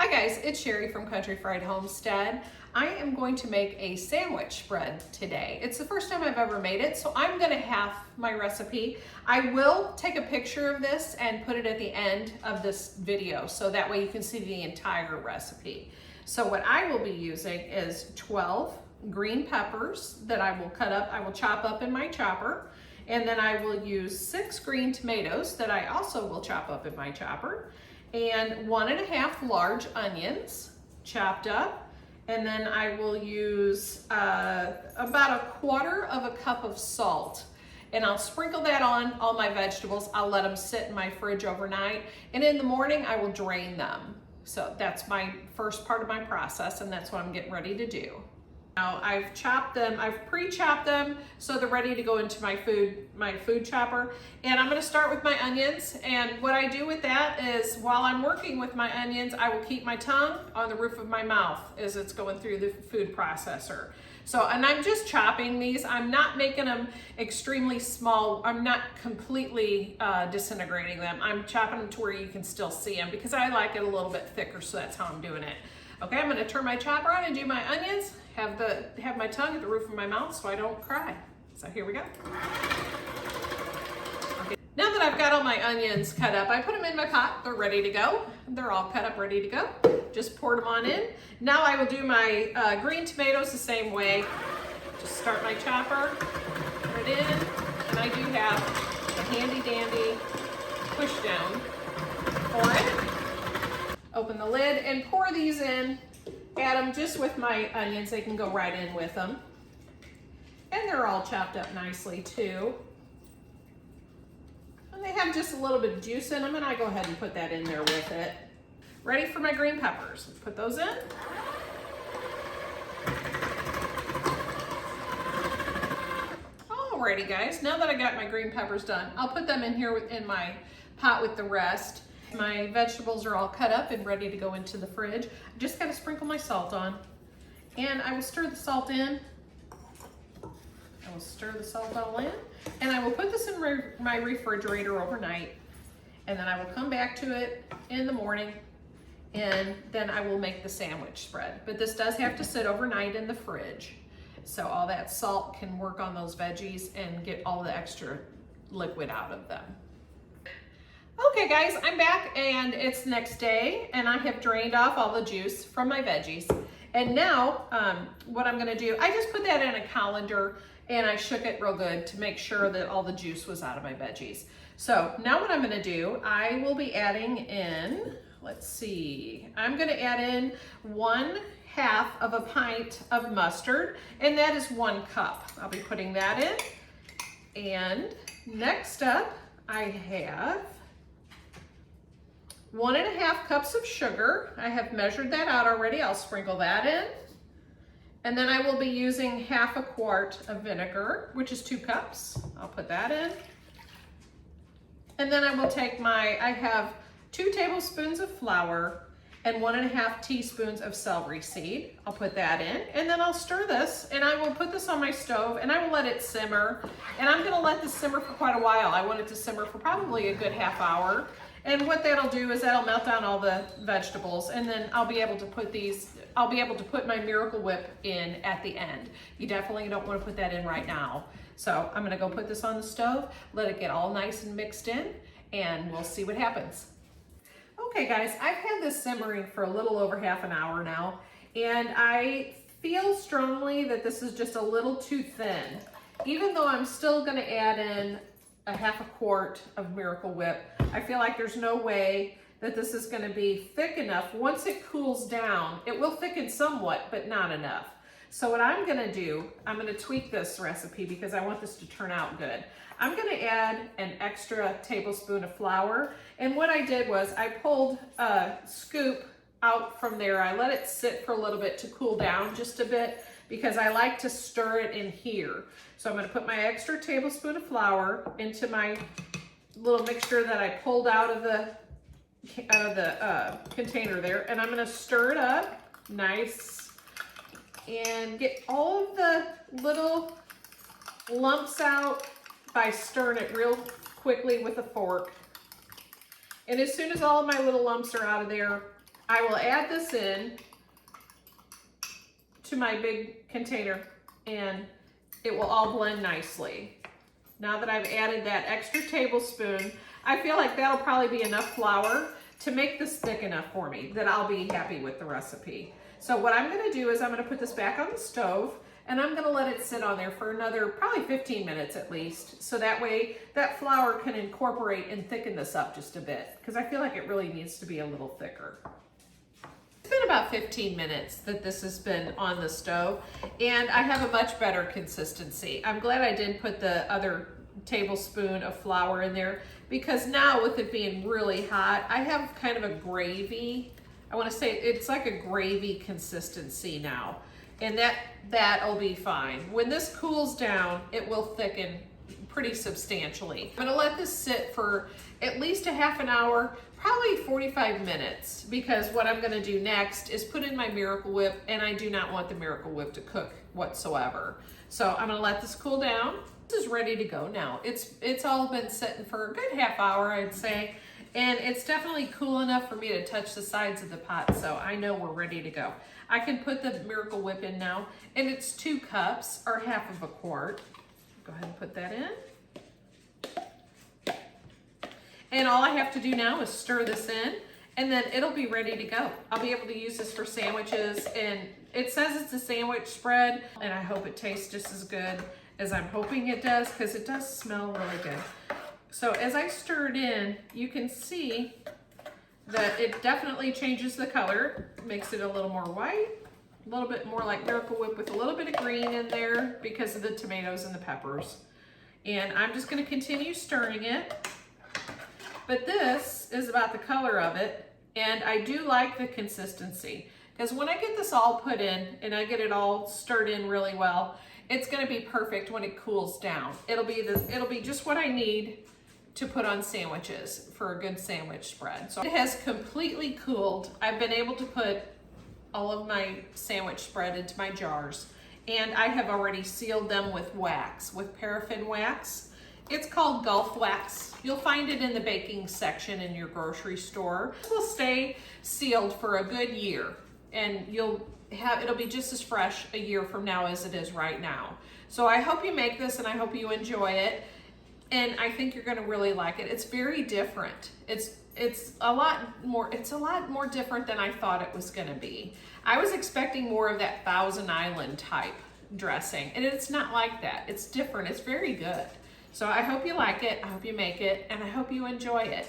Hi guys, it's Sherry from Country Fried Homestead. I am going to make a sandwich spread today. It's the first time I've ever made it, so I'm gonna have my recipe. I will take a picture of this and put it at the end of this video, so that way you can see the entire recipe. So what I will be using is 12 green peppers that I will cut up, I will chop up in my chopper. And then I will use 6 green tomatoes that I also will chop up in my chopper. And 1.5 large onions chopped up, and then I will use about 1/4 cup of salt, and I'll sprinkle that on all my vegetables. I'll let them sit in my fridge overnight, and in the morning I will drain them. So that's my first part of my process, and that's what I'm getting ready to do. Now I've chopped them, I've pre-chopped them so they're ready to go into my food chopper. And I'm gonna start with my onions. And what I do with that is while I'm working with my onions, I will keep my tongue on the roof of my mouth as it's going through the food processor. So, and I'm just chopping these. I'm not making them extremely small. I'm not completely disintegrating them. I'm chopping them to where you can still see them because I like it a little bit thicker, so that's how I'm doing it. Okay, I'm gonna turn my chopper on and do my onions. Have my tongue at the roof of my mouth so I don't cry. So here we go. Okay. Now that I've got all my onions cut up, I put them in my pot. They're ready to go. They're all cut up, ready to go. Just poured them on in. Now I will do my green tomatoes the same way. Just start my chopper, put it in, and I do have a handy dandy push down for it. Open the lid and pour these in. Add them just with my onions. They can go right in with them. And they're all chopped up nicely too. And they have just a little bit of juice in them, and I go ahead and put that in there with it. Ready for my green peppers. Put those in. Alrighty guys, now that I got my green peppers done, I'll put them in here in my pot with the rest. My vegetables are all cut up and ready to go into the fridge. I just gotta sprinkle my salt on. And I will stir the salt in. I will stir the salt all in. And I will put this in my refrigerator overnight. And then I will come back to it in the morning. And then I will make the sandwich spread. But this does have to sit overnight in the fridge. So all that salt can work on those veggies and get all the extra liquid out of them. Okay guys, I'm back and it's next day and I have drained off all the juice from my veggies. And now what I'm gonna do, I just put that in a colander and I shook it real good to make sure that all the juice was out of my veggies. So now what I'm gonna do, I will be adding in, let's see, I'm gonna add in 1/2 of a pint of mustard, and that is 1 cup. I'll be putting that in. And next up, I have 1.5 cups of sugar. I have measured that out already. I'll sprinkle that in. And then I will be using 1/2 quart of vinegar, which is 2 cups. I'll put that in. And then I will take I have 2 tablespoons of flour and 1.5 teaspoons of celery seed. I'll put that in, and then I'll stir this, and I will put this on my stove, and I will let it simmer. And I'm gonna let this simmer for quite a while. I want it to simmer for probably a good ½ hour. And what that'll do is that'll melt down all the vegetables, and then I'll be able to put my Miracle Whip in at the end. You definitely don't want to put that in right now. So I'm gonna go put this on the stove, let it get all nice and mixed in, and we'll see what happens. Okay guys, I've had this simmering for a little over ½ an hour now, and I feel strongly that this is just a little too thin. Even though I'm still gonna add in a ½ quart of Miracle Whip, I feel like there's no way that this is gonna be thick enough. Once it cools down, it will thicken somewhat, but not enough. So what I'm gonna do, I'm gonna tweak this recipe because I want this to turn out good. I'm gonna add an extra tablespoon of flour. And what I did was I pulled a scoop out from there. I let it sit for a little bit to cool down just a bit because I like to stir it in here. So I'm gonna put my extra tablespoon of flour into my little mixture that I pulled out of the container there, and I'm gonna stir it up nice and get all of the little lumps out by stirring it real quickly with a fork. And as soon as all of my little lumps are out of there, I will add this in to my big container and it will all blend nicely. Now that I've added that extra tablespoon, I feel like that'll probably be enough flour to make this thick enough for me that I'll be happy with the recipe. So what I'm gonna do is I'm gonna put this back on the stove and I'm gonna let it sit on there for another probably 15 minutes at least. So that way that flour can incorporate and thicken this up just a bit because I feel like it really needs to be a little thicker. It's been about 15 minutes that this has been on the stove and I have a much better consistency. I'm glad I did put the other tablespoon of flour in there because now with it being really hot, I have kind of a gravy. I want to say it's like a gravy consistency now, and that'll be fine. When this cools down, it will thicken pretty substantially. I'm gonna let this sit for at least a half an hour, probably 45 minutes, because what I'm gonna do next is put in my Miracle Whip, and I do not want the Miracle Whip to cook whatsoever. So I'm gonna let this cool down. This is ready to go now. It's all been sitting for a good half hour, I'd say, and it's definitely cool enough for me to touch the sides of the pot, so I know we're ready to go. I can put the Miracle Whip in now, and it's 2 cups, or half of a quart. Go ahead and put that in. And all I have to do now is stir this in, and then it'll be ready to go. I'll be able to use this for sandwiches, and it says it's a sandwich spread, and I hope it tastes just as good as I'm hoping it does, because it does smell really good. So as I stir it in, you can see that it definitely changes the color, makes it a little more white, a little bit more like Miracle Whip with a little bit of green in there because of the tomatoes and the peppers. And I'm just gonna continue stirring it. But this is about the color of it, and I do like the consistency, because when I get this all put in and I get it all stirred in really well, it's gonna be perfect when it cools down. It'll be just what I need to put on sandwiches for a good sandwich spread. So it has completely cooled. I've been able to put all of my sandwich spread into my jars, and I have already sealed them with wax, with paraffin wax. It's called Gulf Wax. You'll find it in the baking section in your grocery store. It will stay sealed for a good year, and it'll be just as fresh a year from now as it is right now. So I hope you make this and I hope you enjoy it. And I think you're gonna really like it. It's very different. It's a lot more different than I thought it was gonna be. I was expecting more of that Thousand Island type dressing, and it's not like that. It's different, it's very good. So I hope you like it, I hope you make it, and I hope you enjoy it.